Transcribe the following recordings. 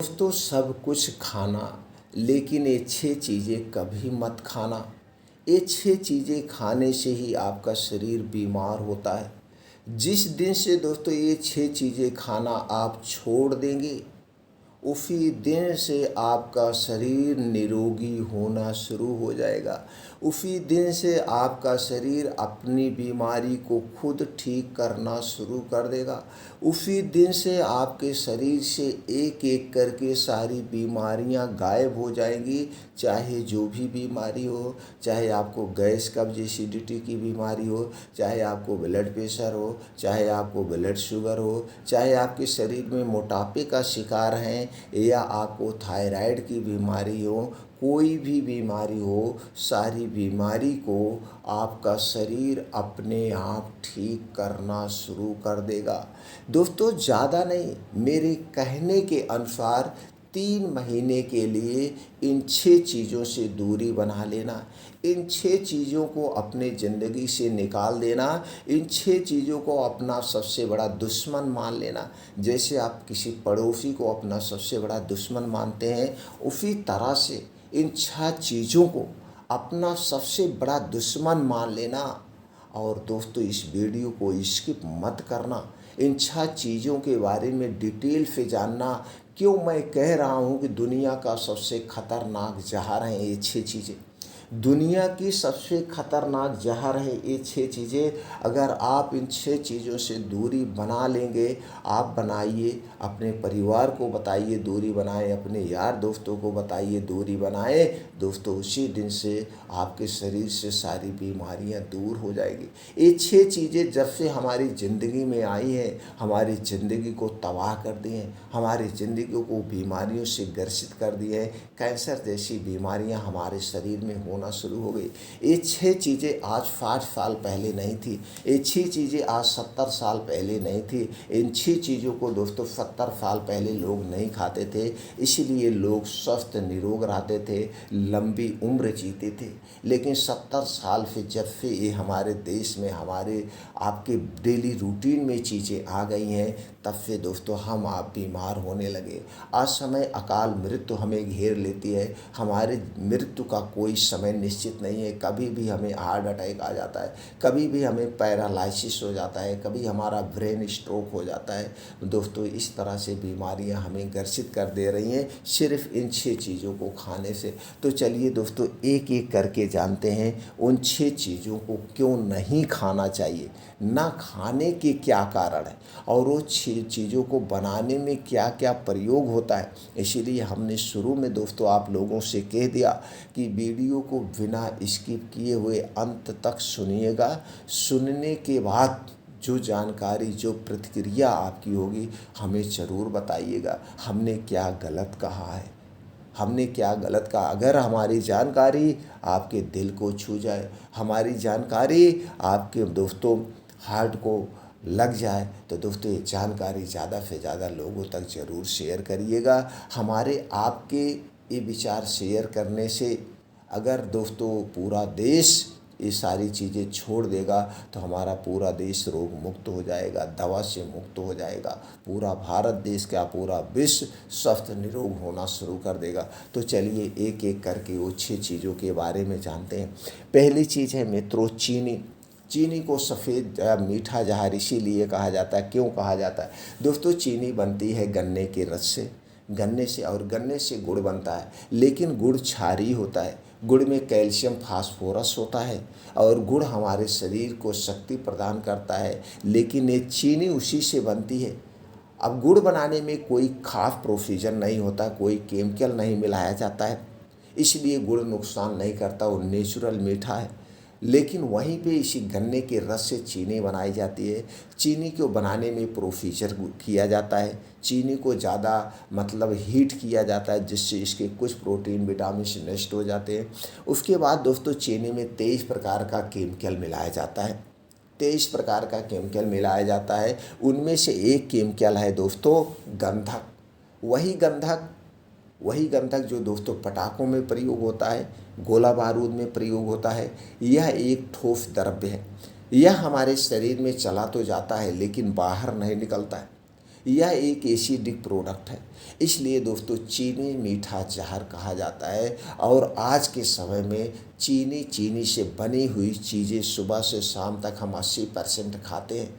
दोस्तों सब कुछ खाना, लेकिन ये 6 चीज़ें कभी मत खाना। ये 6 चीज़ें खाने से ही आपका शरीर बीमार होता है। जिस दिन से दोस्तों ये 6 चीज़ें खाना आप छोड़ देंगे, उसी दिन से आपका शरीर निरोगी होना शुरू हो जाएगा। उसी दिन से आपका शरीर अपनी बीमारी को खुद ठीक करना शुरू कर देगा। उसी दिन से आपके शरीर से एक एक करके सारी बीमारियां गायब हो जाएंगी। चाहे जो भी बीमारी हो, चाहे आपको गैस कब्ज एसिडिटी की बीमारी हो, चाहे आपको ब्लड प्रेशर हो, चाहे आपको ब्लड शुगर हो, चाहे आपके शरीर में मोटापे का शिकार हैं या आपको थायराइड की बीमारी हो, कोई भी बीमारी हो, सारी बीमारी को आपका शरीर अपने आप ठीक करना शुरू कर देगा। दोस्तों ज़्यादा नहीं, मेरे कहने के अनुसार 3 महीने के लिए इन 6 चीज़ों से दूरी बना लेना। इन 6 चीज़ों को अपने ज़िंदगी से निकाल देना। इन 6 चीज़ों को अपना सबसे बड़ा दुश्मन मान लेना। जैसे आप किसी पड़ोसी को अपना सबसे बड़ा दुश्मन मानते हैं, उसी तरह से इन 6 चीज़ों को अपना सबसे बड़ा दुश्मन मान लेना। और दोस्तों इस वीडियो को स्किप मत करना। इन 6 चीज़ों के बारे में डिटेल से जानना। क्यों मैं कह रहा हूँ कि दुनिया का सबसे खतरनाक जहर हैं ये 6 चीज़ें। दुनिया की सबसे खतरनाक जहर है ये 6 चीज़ें। अगर आप इन 6 चीज़ों से दूरी बना लेंगे, आप बनाइए, अपने परिवार को बताइए दूरी बनाएं, अपने यार दोस्तों को बताइए दूरी बनाएं। दोस्तों उसी दिन से आपके शरीर से सारी बीमारियां दूर हो जाएगी। ये 6 चीज़ें जब से हमारी ज़िंदगी में आई हैं, हमारी ज़िंदगी को तबाह कर दिए हैं, हमारी ज़िंदगी को बीमारियों से ग्रसित कर दिए हैं। कैंसर जैसी बीमारियां हमारे शरीर में होना शुरू हो गई। ये 6 चीज़ें आज 60 साल पहले नहीं थी। ये 6 चीज़ें आज 70 साल पहले नहीं थी। इन 6 चीज़ों को दोस्तों 70 साल पहले लोग नहीं खाते थे, इसलिए लोग स्वस्थ निरोग रहते थे, लंबी उम्र जीते थे। लेकिन 70 साल से जब से ये हमारे देश में, हमारे आपके डेली रूटीन में चीज़ें आ गई हैं, तब से दोस्तों हम आप बीमार होने लगे। आज समय अकाल मृत्यु हमें घेर लेती है। हमारे मृत्यु का कोई समय निश्चित नहीं है। कभी भी हमें हार्ट अटैक आ जाता है, कभी भी हमें पैरालिसिस हो जाता है, कभी हमारा ब्रेन स्ट्रोक हो जाता है। दोस्तों इस तरह से बीमारियां हमें ग्रसित कर दे रही हैं सिर्फ इन 6 चीज़ों को खाने से। तो चलिए दोस्तों एक एक करके जानते हैं उन 6 चीज़ों को क्यों नहीं खाना चाहिए, ना खाने के क्या कारण है, और वो 6 चीज़ों को बनाने में क्या क्या प्रयोग होता है। इसीलिए हमने शुरू में दोस्तों आप लोगों से कह दिया कि वीडियो को बिना स्किप किए हुए अंत तक सुनिएगा। सुनने के बाद जो जानकारी, जो प्रतिक्रिया आपकी होगी, हमें ज़रूर बताइएगा हमने क्या गलत कहा है, हमने क्या गलत कहा। अगर हमारी जानकारी आपके दिल को छू जाए, हमारी जानकारी आपके दोस्तों हार्ट को लग जाए, तो दोस्तों ये जानकारी ज़्यादा से ज़्यादा लोगों तक ज़रूर शेयर करिएगा। हमारे आपके ये विचार शेयर करने से अगर दोस्तों पूरा देश ये सारी चीज़ें छोड़ देगा, तो हमारा पूरा देश रोग मुक्त हो जाएगा, दवा से मुक्त हो जाएगा। पूरा भारत देश का पूरा विश्व स्वस्थ निरोग होना शुरू कर देगा। तो चलिए एक एक करके वो 6 चीज़ों के बारे में जानते हैं। पहली चीज़ है मित्रों चीनी। चीनी को सफ़ेद मीठा जहर इसीलिए कहा जाता है। क्यों कहा जाता है दोस्तों? चीनी बनती है गन्ने के रस से, गन्ने से, और गन्ने से गुड़ बनता है। लेकिन गुड़ क्षारीय होता है। गुड़ में कैल्शियम फास्फोरस होता है और गुड़ हमारे शरीर को शक्ति प्रदान करता है। लेकिन ये चीनी उसी से बनती है। अब गुड़ बनाने में कोई खास प्रोसीजर नहीं होता, कोई केमिकल नहीं मिलाया जाता है, इसलिए गुड़ नुकसान नहीं करता, वो नेचुरल मीठा है। लेकिन वहीं पे इसी गन्ने के रस से चीनी बनाई जाती है। चीनी को बनाने में प्रोसीजर किया जाता है। चीनी को ज़्यादा हीट किया जाता है, जिससे इसके कुछ प्रोटीन विटामिन नष्ट हो जाते हैं। उसके बाद दोस्तों चीनी में 23 प्रकार का केमिकल मिलाया जाता है। 23 प्रकार का केमिकल मिलाया जाता है। उनमें से एक केमिकल है दोस्तों गंधक। वही गंधक जो दोस्तों पटाखों में प्रयोग होता है, गोला बारूद में प्रयोग होता है। यह एक ठोस द्रव्य है। यह हमारे शरीर में चला तो जाता है लेकिन बाहर नहीं निकलता है। यह एक एसिडिक प्रोडक्ट है। इसलिए दोस्तों चीनी मीठा जहर कहा जाता है। और आज के समय में चीनी से बनी हुई चीज़ें सुबह से शाम तक हम 80% खाते हैं।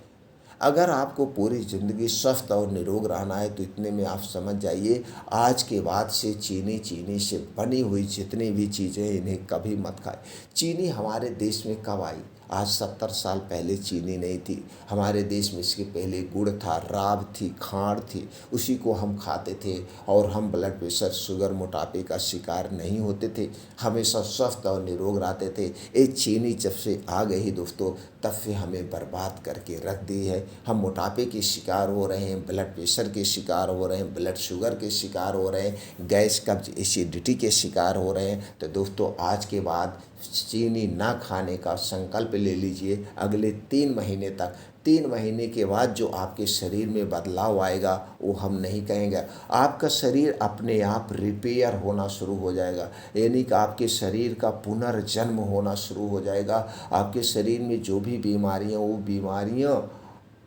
अगर आपको पूरी ज़िंदगी स्वस्थ और निरोग रहना है तो इतने में आप समझ जाइए, आज के बाद से चीनी से बनी हुई जितनी भी चीज़ें इन्हें कभी मत खाएं। चीनी हमारे देश में कब आई? आज 70 साल पहले चीनी नहीं थी हमारे देश में। इसके पहले गुड़ था, राब थी, खांड थी, उसी को हम खाते थे और हम ब्लड प्रेशर, शुगर, मोटापे का शिकार नहीं होते थे, हमेशा स्वस्थ और निरोग रहते थे। ये चीनी जब से आ गई दोस्तों, तब से हमें बर्बाद करके रख दी है। हम मोटापे के शिकार हो रहे हैं, ब्लड प्रेशर के शिकार हो रहे हैं, ब्लड शुगर के शिकार हो रहे हैं, गैस, कब्ज, एसिडिटी के शिकार हो रहे हैं। तो दोस्तों आज के बाद चीनी ना खाने का संकल्प ले लीजिए अगले 3 महीने तक। 3 महीने के बाद जो आपके शरीर में बदलाव आएगा वो हम नहीं कहेंगे। आपका शरीर अपने आप रिपेयर होना शुरू हो जाएगा, यानी कि आपके शरीर का पुनर्जन्म होना शुरू हो जाएगा। आपके शरीर में जो भी बीमारियां, वो बीमारियां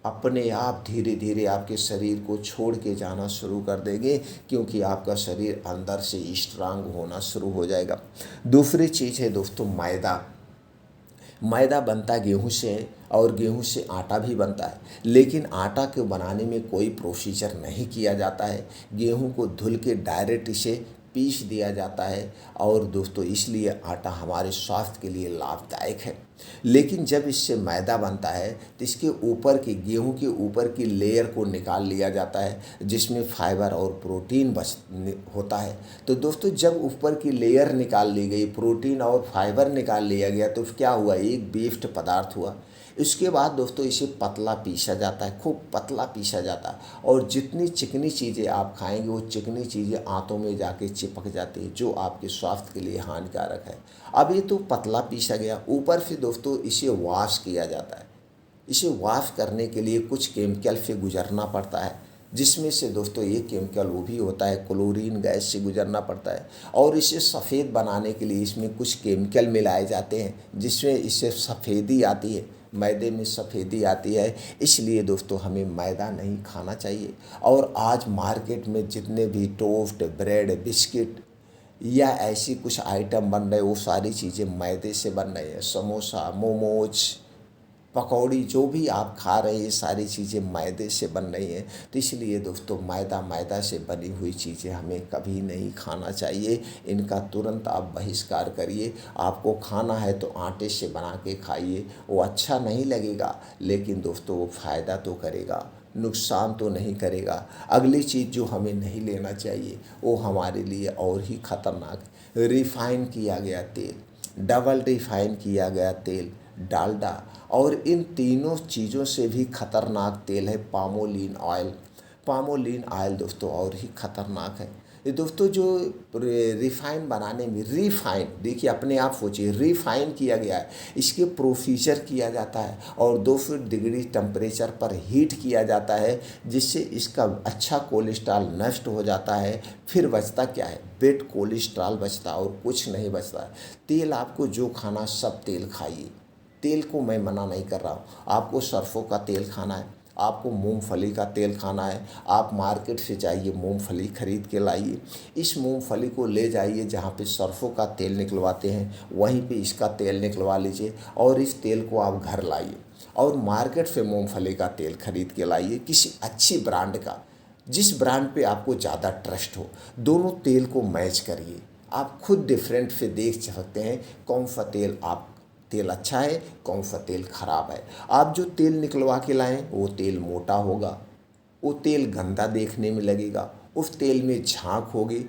अपने आप धीरे धीरे आपके शरीर को छोड़ के जाना शुरू कर देंगे, क्योंकि आपका शरीर अंदर से स्ट्रांग होना शुरू हो जाएगा। दूसरी चीज़ है दोस्तों मैदा। मैदा बनता गेहूं से है और गेहूं से आटा भी बनता है, लेकिन आटा को बनाने में कोई प्रोसीजर नहीं किया जाता है। गेहूं को धुल के डायरेक्ट इसे पीस दिया जाता है और दोस्तों इसलिए आटा हमारे स्वास्थ्य के लिए लाभदायक है। लेकिन जब इससे मैदा बनता है तो इसके ऊपर की, गेहूं के ऊपर की लेयर को निकाल लिया जाता है, जिसमें फाइबर और प्रोटीन होता है। तो दोस्तों जब ऊपर की लेयर निकाल ली गई, प्रोटीन और फाइबर निकाल लिया गया, तो क्या हुआ? एक बेफ्ट पदार्थ हुआ। इसके बाद दोस्तों इसे पतला पीसा जाता है, खूब पतला पीसा जाता है, और जितनी चिकनी चीज़ें आप खाएंगे वो चिकनी चीज़ें आंतों में जाके चिपक जाती है, जो आपके स्वास्थ्य के लिए हानिकारक है। अब ये तो पतला पीसा गया, ऊपर से दोस्तों इसे वॉश किया जाता है। इसे वॉश करने के लिए कुछ केमिकल से गुजरना पड़ता है, जिसमें से दोस्तों एक केमिकल वो भी होता है क्लोरीन गैस से गुजरना पड़ता है। और इसे सफ़ेद बनाने के लिए इसमें कुछ केमिकल मिलाए जाते हैं, जिसमें इससे सफ़ेदी आती है, मैदे में सफ़ेदी आती है। इसलिए दोस्तों हमें मैदा नहीं खाना चाहिए। और आज मार्केट में जितने भी टोस्ट, ब्रेड, बिस्किट या ऐसी कुछ आइटम बन रहे, वो सारी चीज़ें मैदे से बन रही हैं। समोसा, मोमोज, पकौड़ी, जो भी आप खा रहे हैं, ये सारी चीज़ें मैदे से बन रही हैं। तो इसलिए दोस्तों मैदा से बनी हुई चीज़ें हमें कभी नहीं खाना चाहिए। इनका तुरंत आप बहिष्कार करिए। आपको खाना है तो आटे से बना के खाइए, वो अच्छा नहीं लगेगा, लेकिन दोस्तों वो फ़ायदा तो करेगा, नुकसान तो नहीं करेगा। अगली चीज़ जो हमें नहीं लेना चाहिए वो हमारे लिए और ही ख़तरनाक है, रिफ़ाइन किया गया तेल, डबल रिफ़ाइन किया गया तेल, डालडा। और इन तीनों चीज़ों से भी खतरनाक तेल है पामोलिन ऑयल। पामोलिन ऑयल दोस्तों और ही खतरनाक है। ये दोस्तों जो रिफ़ाइन बनाने में, रिफ़ाइन देखिए अपने आप सोचिए, रिफ़ाइन किया गया है, इसके प्रोसीजर किया जाता है और 200 डिग्री टेम्परेचर पर हीट किया जाता है, जिससे इसका अच्छा कोलेस्ट्रॉल नष्ट हो जाता है। फिर बचता क्या है? बेड कोलेस्ट्रॉल बचता और कुछ नहीं बचता। तेल आपको जो खाना सब तेल खाइए, तेल को मैं मना नहीं कर रहा हूँ। आपको सरसों का तेल खाना है, आपको मूंगफली का तेल खाना है, आप मार्केट से जाइए, मूंगफली खरीद के लाइए। इस मूंगफली को ले जाइए जहाँ पे सरसों का तेल निकलवाते हैं, वहीं पे इसका तेल निकलवा लीजिए और इस तेल को आप घर लाइए और मार्केट से मूंगफली का तेल खरीद के लाइए, किसी अच्छी ब्रांड का, जिस ब्रांड पे आपको ज़्यादा ट्रस्ट हो। दोनों तेल को मैच करिए, आप खुद डिफरेंट से देख सकते हैं कौन सा तेल अच्छा है, कौन सा तेल खराब है। आप जो तेल निकलवा के लाएं वो तेल मोटा होगा, वो तेल गंदा देखने में लगेगा, उस तेल में झाग होगी।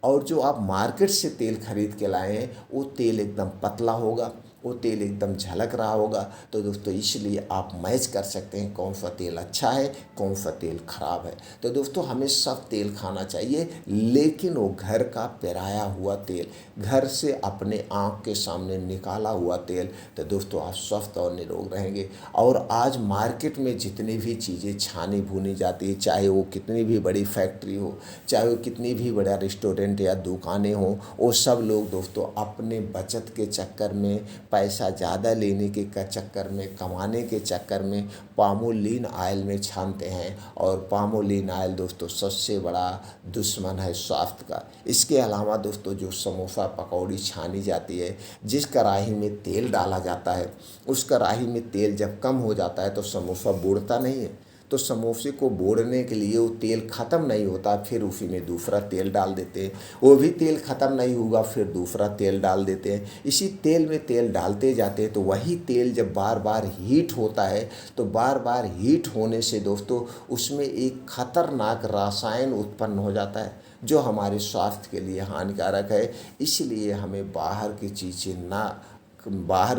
और जो आप मार्केट से तेल खरीद के लाए हैं वो तेल एकदम पतला होगा, वो तेल एकदम झलक रहा होगा। तो दोस्तों इसलिए आप मैच कर सकते हैं कौन सा तेल अच्छा है, कौन सा तेल खराब है। तो दोस्तों हमें सब तेल खाना चाहिए, लेकिन वो घर का पेराया हुआ तेल, घर से अपने आँख के सामने निकाला हुआ तेल। तो दोस्तों आप स्वस्थ और निरोग रहेंगे। और आज मार्केट में जितनी भी चीज़ें छानी भुनी जाती है, चाहे वो कितनी भी बड़ी फैक्ट्री हो, चाहे वो कितनी भी बड़ा रेस्टोरेंट या दुकानें हों, वो सब लोग दोस्तों अपने बचत के चक्कर में, पैसा ज़्यादा लेने के चक्कर में, कमाने के चक्कर में पामोलिन ऑयल में छानते हैं, और पामोलिन ऑयल दोस्तों सबसे बड़ा दुश्मन है स्वास्थ्य का। इसके अलावा दोस्तों जो समोसा पकौड़ी छानी जाती है, जिस कढ़ाई में तेल डाला जाता है, उस कढ़ाई में तेल जब कम हो जाता है तो समोसा बुड़ता नहीं है। तो समोसे को बोड़ने के लिए वो तेल ख़त्म नहीं होता, फिर उसी में दूसरा तेल डाल देते हैं। वो भी तेल ख़त्म नहीं होगा, फिर दूसरा तेल डाल देते हैं। इसी तेल में तेल डालते जाते हैं, तो वही तेल जब बार बार हीट होता है, तो बार बार हीट होने से दोस्तों उसमें एक खतरनाक रसायन उत्पन्न हो जाता है, जो हमारे स्वास्थ्य के लिए हानिकारक है। इसलिए हमें बाहर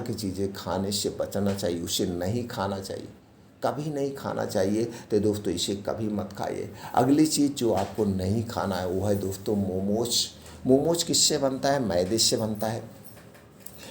की चीज़ें खाने से बचना चाहिए, उसे नहीं खाना चाहिए, कभी नहीं खाना चाहिए। तो दोस्तों इसे कभी मत खाइए। अगली चीज़ जो आपको नहीं खाना है वो है दोस्तों मोमोज। मोमोज किससे बनता है? मैदे से बनता है।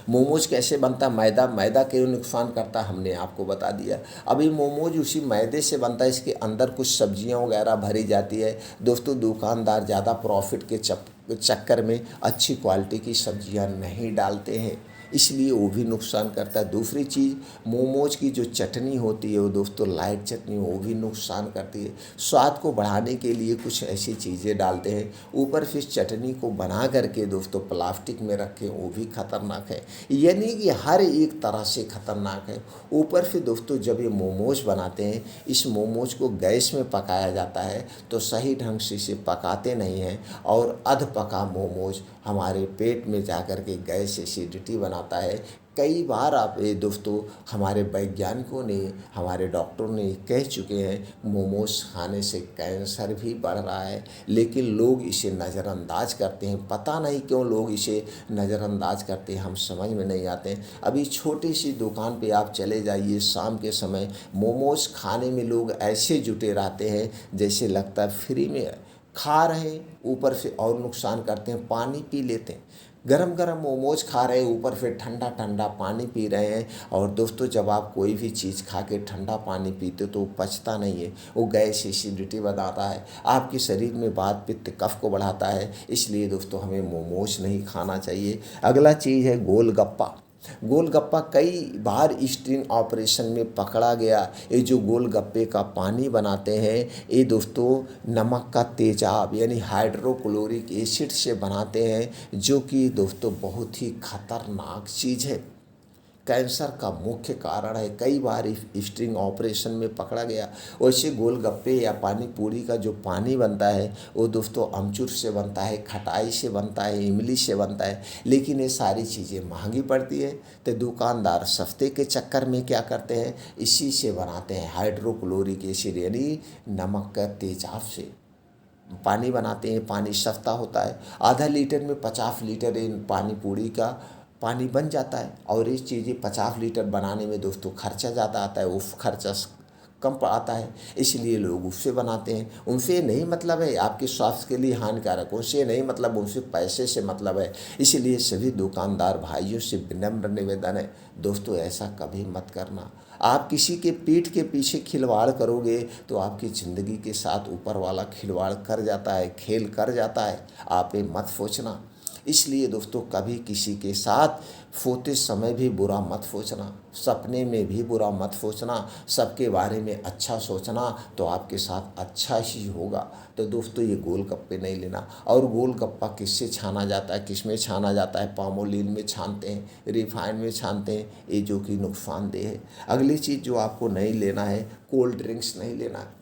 मोमोज कैसे बनता है? मैदा क्यों नुकसान करता है हमने आपको बता दिया। अभी मोमोज उसी मैदे से बनता है, इसके अंदर कुछ सब्जियां वगैरह भरी जाती है। दोस्तों दुकानदार ज़्यादा प्रॉफिट के चक्कर में अच्छी क्वालिटी की सब्जियां नहीं डालते हैं, इसलिए वो भी नुकसान करता है। दूसरी चीज़, मोमोज की जो चटनी होती है वो दोस्तों लाइट चटनी, वो भी नुकसान करती है। स्वाद को बढ़ाने के लिए कुछ ऐसी चीज़ें डालते हैं, ऊपर फिर चटनी को बना करके दोस्तों प्लास्टिक में रखें, वो भी खतरनाक है। यानी कि हर एक तरह से खतरनाक है। ऊपर फिर दोस्तों जब ये मोमोज बनाते हैं, इस मोमोज को गैस में पकाया जाता है, तो सही ढंग से इसे पकाते नहीं हैं, और अध पका मोमोज हमारे पेट में जाकर के गैस एसिडिटी बनाता है। कई बार आप ये दोस्तों हमारे वैज्ञानिकों ने, हमारे डॉक्टरों ने कह चुके हैं मोमोज खाने से कैंसर भी बढ़ रहा है, लेकिन लोग इसे नज़रअंदाज करते हैं। पता नहीं क्यों लोग इसे नज़रअंदाज करते हैं, हम समझ में नहीं आते हैं। अभी छोटी सी दुकान पे आप चले जाइए, शाम के समय मोमोज खाने में लोग ऐसे जुटे रहते हैं जैसे लगता है फ्री में खा रहे हैं, ऊपर से और नुकसान करते हैं। पानी पी लेते हैं, गरम गरम मोमोज खा रहे हैं, ऊपर फिर ठंडा ठंडा पानी पी रहे हैं। और दोस्तों जब आप कोई भी चीज़ खा के ठंडा पानी पीते हो तो वो पचता नहीं है, वो गैस एसिडिटी बनाता है, आपके शरीर में वात पित्त कफ को बढ़ाता है। इसलिए दोस्तों हमें मोमोज नहीं खाना चाहिए। अगला चीज़ है गोलगप्पा। गोलगप्पा कई बार स्टिंग ऑपरेशन में पकड़ा गया। ये जो गोलगप्पे का पानी बनाते हैं, ये दोस्तों नमक का तेजाब यानी हाइड्रोक्लोरिक एसिड से बनाते हैं, जो कि दोस्तों बहुत ही खतरनाक चीज़ है, कैंसर का मुख्य कारण है। कई बार स्टिंग ऑपरेशन में पकड़ा गया। वैसे गोलगप्पे या पानी पूरी का जो पानी बनता है वो दोस्तों अमचूर से बनता है, खटाई से बनता है, इमली से बनता है, लेकिन ये सारी चीज़ें महंगी पड़ती है। तो दुकानदार सस्ते के चक्कर में क्या करते हैं, इसी से बनाते हैं, हाइड्रोक्लोरिक एसिड यानी नमक का तेजाब से पानी बनाते हैं। पानी सस्ता होता है, आधा लीटर में 50 लीटर पानी पूरी का पानी बन जाता है। और इस चीज़ें 50 लीटर बनाने में दोस्तों खर्चा ज़्यादा आता है, वो खर्चा कम आता है, इसलिए लोग उससे बनाते हैं। उनसे नहीं मतलब है आपके स्वास्थ्य के लिए हानिकारक, उनसे नहीं मतलब, उनसे पैसे से मतलब है। इसलिए सभी दुकानदार भाइयों से विनम्र निवेदन है, दोस्तों ऐसा कभी मत करना। आप किसी के पीठ के पीछे खिलवाड़ करोगे तो आपकी ज़िंदगी के साथ ऊपर वाला खिलवाड़ कर जाता है, खेल कर जाता है, आप ये मत सोचना। इसलिए दोस्तों कभी किसी के साथ सोते समय भी बुरा मत सोचना, सपने में भी बुरा मत सोचना, सबके बारे में अच्छा सोचना, तो आपके साथ अच्छा ही होगा। तो दोस्तों ये गोलगप्पे नहीं लेना। और गोलगप्पा किससे छाना जाता है, किस में छाना जाता है? पामोलिन में छानते हैं, रिफाइन में छानते हैं, ये जो कि नुकसानदेह है। अगली चीज़ जो आपको नहीं लेना है, कोल्ड ड्रिंक्स नहीं लेना है।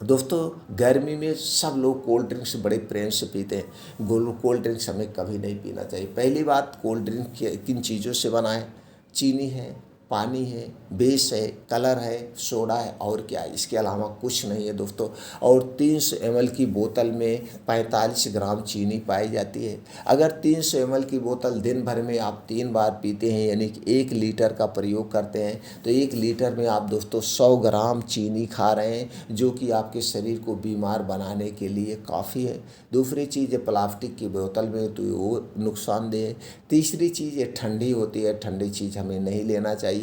दोस्तों गर्मी में सब लोग कोल्ड ड्रिंक्स बड़े प्रेम से पीते हैं, कोल्ड ड्रिंक्स हमें कभी नहीं पीना चाहिए। पहली बात, कोल्ड ड्रिंक किन चीज़ों से बना है? चीनी है, पानी है, बेस है, कलर है, सोडा है, और क्या है? इसके अलावा कुछ नहीं है दोस्तों। और 300 ml की बोतल में 45 ग्राम चीनी पाई जाती है। अगर 300 ml की बोतल दिन भर में आप 3 बार पीते हैं, यानी कि 1 लीटर का प्रयोग करते हैं, तो 1 लीटर में आप दोस्तों 100 ग्राम चीनी खा रहे हैं, जो कि आपके शरीर को बीमार बनाने के लिए काफ़ी है। दूसरी चीज़ है प्लास्टिक की बोतल में, तो वो नुकसानदेह है। तीसरी चीज़ ये ठंडी होती है, ठंडी चीज़ हमें नहीं लेना चाहिए।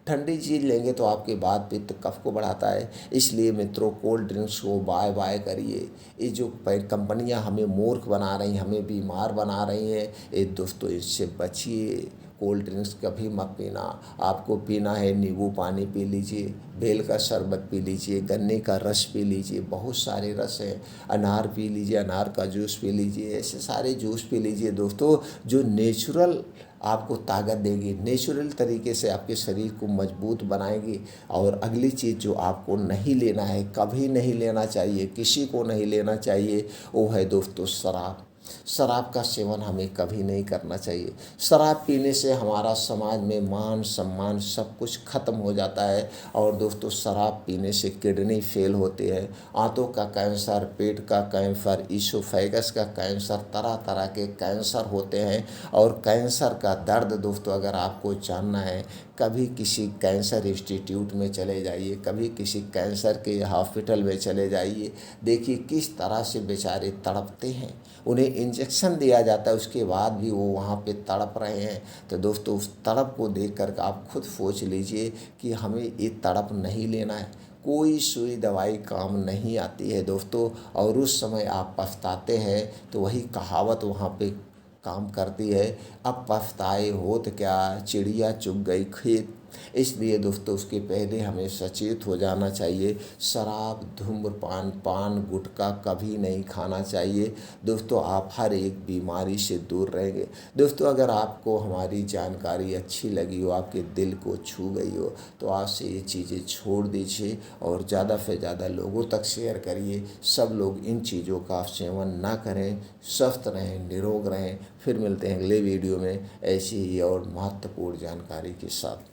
ठंडी चीज़ लेंगे तो आपके वात पित्त कफ को बढ़ाता है। इसलिए मित्रों कोल्ड ड्रिंक्स को बाय बाय करिए। ये जो कंपनियां हमें मूर्ख बना रही हैं, हमें बीमार बना रही हैं, ये दोस्तों इससे बचिए। कोल्ड ड्रिंक्स कभी मत पीना। आपको पीना है नींबू पानी पी लीजिए, बेल का शरबत पी लीजिए, गन्ने का रस पी लीजिए, बहुत सारे रस हैं। अनार पी लीजिए, अनार का जूस पी लीजिए, ऐसे सारे जूस पी लीजिए दोस्तों, जो नेचुरल आपको ताकत देगी, नेचुरल तरीके से आपके शरीर को मजबूत बनाएगी। और अगली चीज़ जो आपको नहीं लेना है, कभी नहीं लेना चाहिए, किसी को नहीं लेना चाहिए, वो है दोस्तों शराब। शराब का सेवन हमें कभी नहीं करना चाहिए। शराब पीने से हमारा समाज में मान सम्मान सब कुछ खत्म हो जाता है। और दोस्तों शराब पीने से किडनी फेल होते हैं, आंतों का कैंसर, पेट का कैंसर, ईसोफेगस का कैंसर, तरह तरह के कैंसर होते हैं। और कैंसर का दर्द दोस्तों अगर आपको जानना है, कभी किसी कैंसर इंस्टीट्यूट में चले जाइए, कभी किसी कैंसर के हॉस्पिटल में चले जाइए, देखिए किस तरह से बेचारे तड़पते हैं। उन्हें इंजेक्शन दिया जाता है, उसके बाद भी वो वहाँ पे तड़प रहे हैं। तो दोस्तों उस तड़प को देख कर आप खुद सोच लीजिए कि हमें ये तड़प नहीं लेना है। कोई सुई दवाई काम नहीं आती है दोस्तों, और उस समय आप पछताते हैं तो वही कहावत वहाँ पे काम करती है, अब पछताए होत क्या, चिड़िया चुग गई खेत। इसलिए दोस्तों उसके पहले हमें सचेत हो जाना चाहिए। शराब, धूम्रपान, पान, गुटखा कभी नहीं खाना चाहिए दोस्तों। आप हर एक बीमारी से दूर रहेंगे। दोस्तों अगर आपको हमारी जानकारी अच्छी लगी हो, आपके दिल को छू गई हो, तो आज से ये चीज़ें छोड़ दीजिए और ज़्यादा से ज़्यादा लोगों तक शेयर करिए। सब लोग इन चीज़ों का सेवन ना करें, स्वस्थ रहें, निरोग रहें। फिर मिलते हैं अगले वीडियो में ऐसी ही और महत्वपूर्ण जानकारी के साथ।